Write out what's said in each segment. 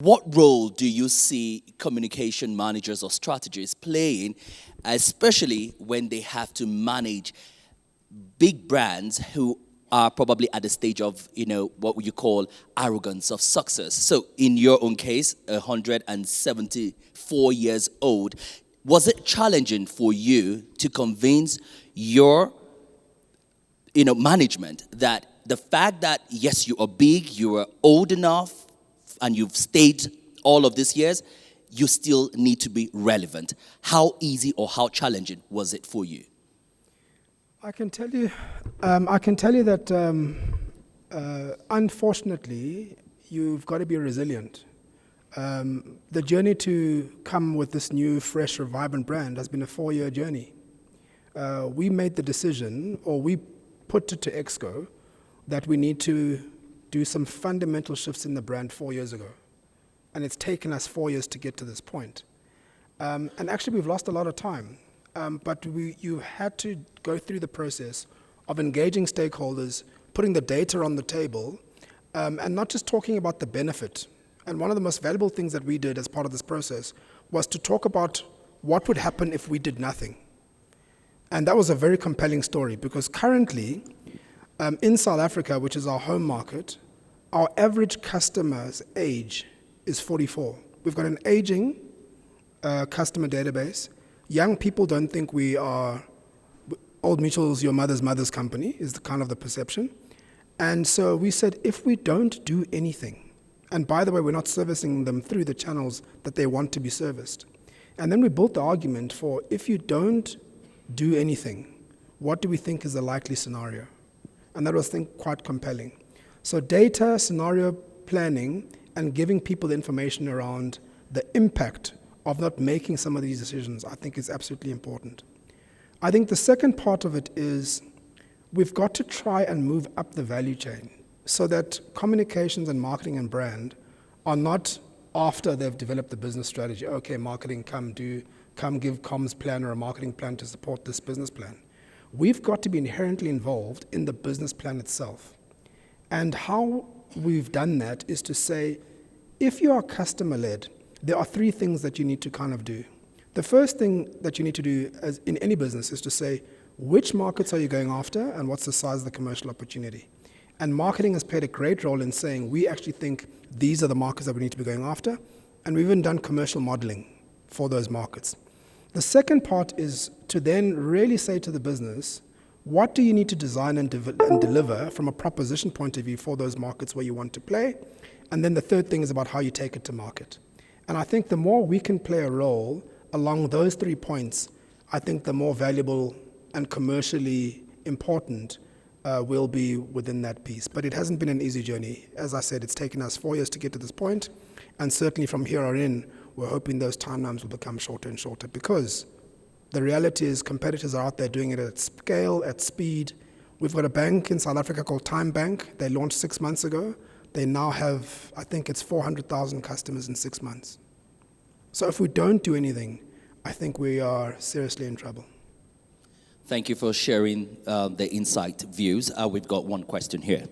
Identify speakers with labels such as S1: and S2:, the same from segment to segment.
S1: What role do you see communication managers or strategists playing, especially when they have to manage big brands who are probably at the stage of, what you call arrogance of success? So, in your own case, 174 years old, was it challenging for you to convince your management that the fact that yes, you are big, you are old enough, and you've stayed all of these years, you still need to be relevant? How easy or how challenging was it for you?
S2: I can tell you, that unfortunately, you've got to be resilient. The journey to come with this new, fresh, vibrant brand has been a 4-year journey. We made the decision, or we put it to Exco, that we need to do some fundamental shifts in the brand 4 years ago. And it's taken us 4 years to get to this point. And actually, we've lost a lot of time. But you had to go through the process of engaging stakeholders, putting the data on the table, and not just talking about the benefit. And one of the most valuable things that we did as part of this process was to talk about what would happen if we did nothing. And that was a very compelling story, because currently, in South Africa, which is our home market, our average customer's age is 44. We've got an aging customer database. Young people don't think we are Old Mutual's your mother's company, is the kind of the perception. And so we said, if we don't do anything, and by the way, we're not servicing them through the channels that they want to be serviced. And then we built the argument for, if you don't do anything, what do we think is the likely scenario? And that was, I think, quite compelling. So data, scenario planning, and giving people the information around the impact of not making some of these decisions, I think is absolutely important. I think the second part of it is we've got to try and move up the value chain so that communications and marketing and brand are not after they've developed the business strategy. Okay, marketing, come give comms plan or a marketing plan to support this business plan. We've got to be inherently involved in the business plan itself. And how we've done that is to say, if you are customer-led, there are 3 things that you need to kind of do. The first thing that you need to do as in any business is to say, which markets are you going after and what's the size of the commercial opportunity? And marketing has played a great role in saying, we actually think these are the markets that we need to be going after, and we've even done commercial modeling for those markets. The second part is to then really say to the business, what do you need to design and deliver from a proposition point of view for those markets where you want to play? And then the third thing is about how you take it to market. And I think the more we can play a role along those 3 points, I think the more valuable and commercially important will be within that piece. But it hasn't been an easy journey. As I said, it's taken us 4 years to get to this point, and certainly from here on in, we're hoping those timelines will become shorter and shorter, because the reality is competitors are out there doing it at scale, at speed. We've got a bank in South Africa called Time Bank. They launched 6 months ago. They now have, I think it's 400,000 customers in 6 months. So if we don't do anything, I think we are seriously in trouble.
S1: Thank you for sharing the insight views. We've got one question here.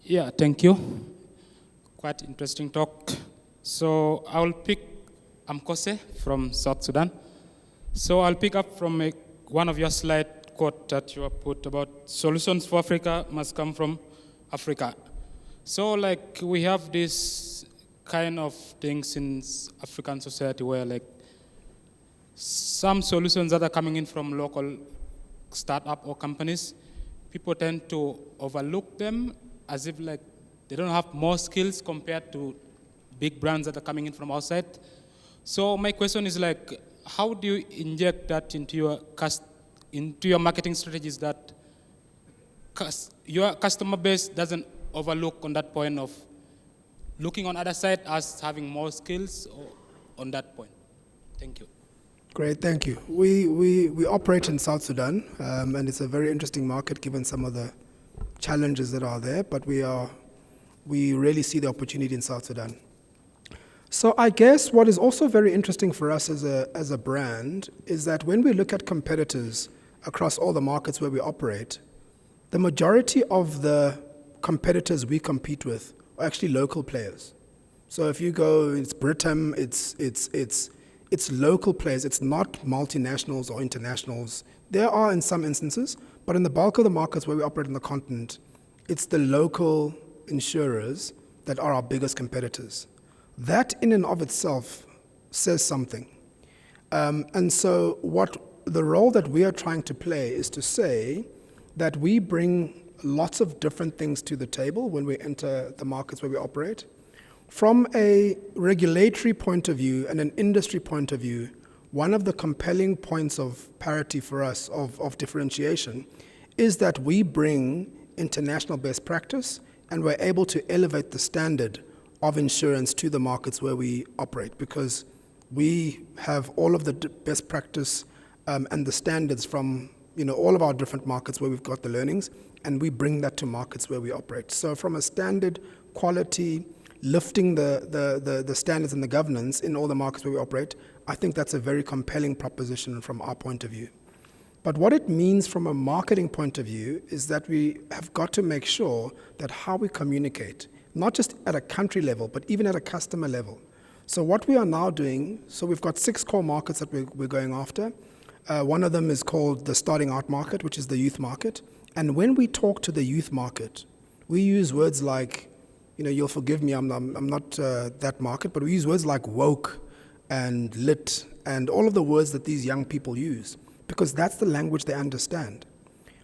S3: Yeah, thank you. Quite interesting talk. So I'll pick Amkose from South Sudan. So I'll pick up from one of your slide quote that you have put about solutions for Africa must come from Africa. So like we have this kind of things in African society where like some solutions that are coming in from local startup or companies, people tend to overlook them as if like they don't have more skills compared to big brands that are coming in from outside. So my question is like, how do you inject that into your marketing strategies that your customer base doesn't overlook on that point of looking on other side as having more skills or on that point? Thank you.
S2: Great, thank you. We operate in South Sudan, and it's a very interesting market given some of the challenges that are there, but we really see the opportunity in South Sudan. So I guess what is also very interesting for us as a brand is that when we look at competitors across all the markets where we operate, the majority of the competitors we compete with are actually local players. So if you go, it's Britam, it's local players. It's not multinationals or internationals. There are in some instances, but in the bulk of the markets where we operate on the continent, it's the local insurers that are our biggest competitors. That in and of itself says something. And so the role that we are trying to play is to say that we bring lots of different things to the table when we enter the markets where we operate. From a regulatory point of view and an industry point of view, one of the compelling points of parity for us, of differentiation, is that we bring international best practice and we're able to elevate the standard of insurance to the markets where we operate, because we have all of the best practice and the standards from all of our different markets where we've got the learnings, and we bring that to markets where we operate. So from a standard, quality, lifting the standards and the governance in all the markets where we operate, I think that's a very compelling proposition from our point of view. But what it means from a marketing point of view is that we have got to make sure that how we communicate, not just at a country level, but even at a customer level. So what we are now doing, so we've got 6 core markets that we're going after. One of them is called the starting out market, which is the youth market. And when we talk to the youth market, we use words like, you'll forgive me, I'm not that market, but we use words like woke and lit and all of the words that these young people use, because that's the language they understand.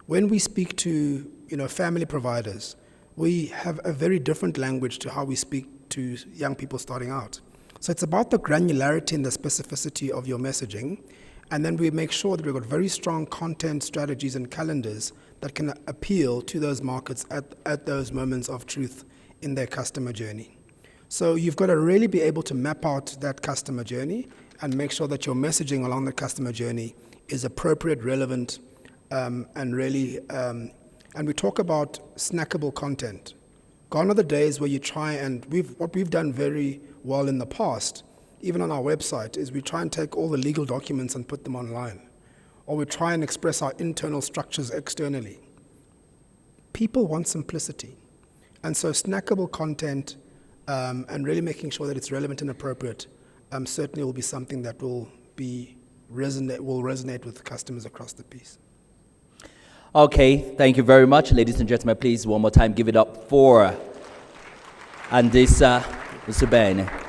S2: When we speak to family providers, we have a very different language to how we speak to young people starting out. So it's about the granularity and the specificity of your messaging, and then we make sure that we've got very strong content strategies and calendars that can appeal to those markets at those moments of truth in their customer journey. So you've got to really be able to map out that customer journey and make sure that your messaging along the customer journey is appropriate, relevant, and really, and we talk about snackable content. Gone are the days where you try and, what we've done very well in the past, even on our website, is we try and take all the legal documents and put them online. Or we try and express our internal structures externally. People want simplicity. And so snackable content and really making sure that it's relevant and appropriate certainly will be something that will resonate with customers across the piece.
S1: Okay, thank you very much. Ladies and gentlemen, please one more time give it up for Ntsubane.